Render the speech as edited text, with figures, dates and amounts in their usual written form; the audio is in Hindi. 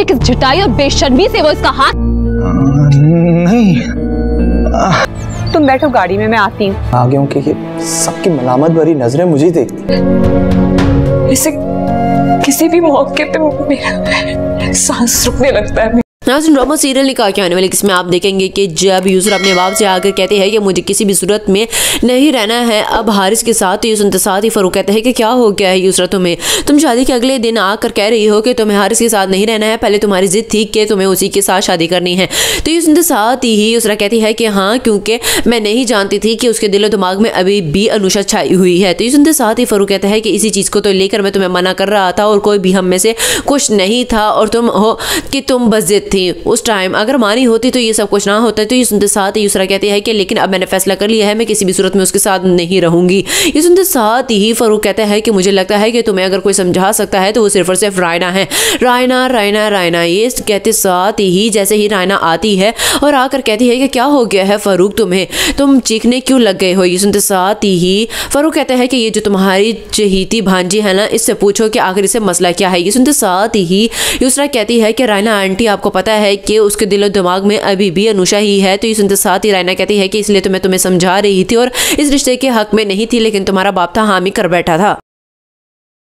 किस झटाई और बेशर्मी से वो इसका हाथ। नहीं, तुम बैठो गाड़ी में, मैं आती हूँ। आगे हूँ कि सबकी मलामत भरी नजरें मुझे देखती। इसे किसी भी मौके पे मेरा सांस रुकने लगता है। नाज़रीन, ड्रामा सीरियल निकाह के आने वाले किसमें आप देखेंगे कि जब यूसर अपने बाप से आकर कहते हैं कि मुझे किसी भी सूरत में नहीं रहना है अब हारिस के साथ, तो ये सुनते साथ ही फ़ारूक कहते हैं कि क्या हो गया है यूसरा तुम्हें, तुम शादी के अगले दिन आकर कह रही हो कि तुम्हें हारिस के साथ नहीं रहना है, पहले तुम्हारी जिद थी कि तुम्हें उसी के साथ शादी करनी है। तो ये सुनते साथ ही यूसरा कहती है कि हाँ, क्योंकि मैं नहीं जानती थी कि उसके दिलो दिमाग में अभी भी अनुषा छाई हुई है। तो ये सुनते साथ ही फ़ारूक कहता है कि इसी चीज़ को तो लेकर मैं तुम्हें मना कर रहा था और कोई भी हम में से खुश नहीं था और तुम हो कि तुम बस जिद थी उस टाइम, अगर मानी होती तो ये सब कुछ ना होता। तो ये सुनते साथ ही यूसरा कहती है कि लेकिन अब मैंने फैसला कर लिया है, मैं किसी भी सूरत में उसके साथ नहीं रहूंगी। ये सुनते साथ ही फ़ारूक कहता है कि मुझे लगता है कि तुम्हें अगर कोई समझा सकता है तो वो सिर्फ और सिर्फ रायना है। रायना रायना रायना, ये कहते साथ ही जैसे ही रायना आती है और आकर कहती है कि क्या हो गया है फ़ारूक तुम्हें, तुम चीखने क्यों लग गए हो। ये सुनते साथ ही फ़ारूक कहता है कि ये जो तुम्हारी चहीती भांजी है ना, इससे पूछो कि आखिर इसे मसला क्या है। ये सुनते साथ ही यूसरा कहती है कि रायना आंटी, आपको पता है कि उसके दिलो दिमाग में अभी भी अनुषा ही है। तो ये सुनते साथ ही रायना कहती है कि इसलिए तो मैं तुम्हें समझा रही थी और इस रिश्ते के हक में नहीं थी, लेकिन तुम्हारा बाप था हामी कर बैठा था।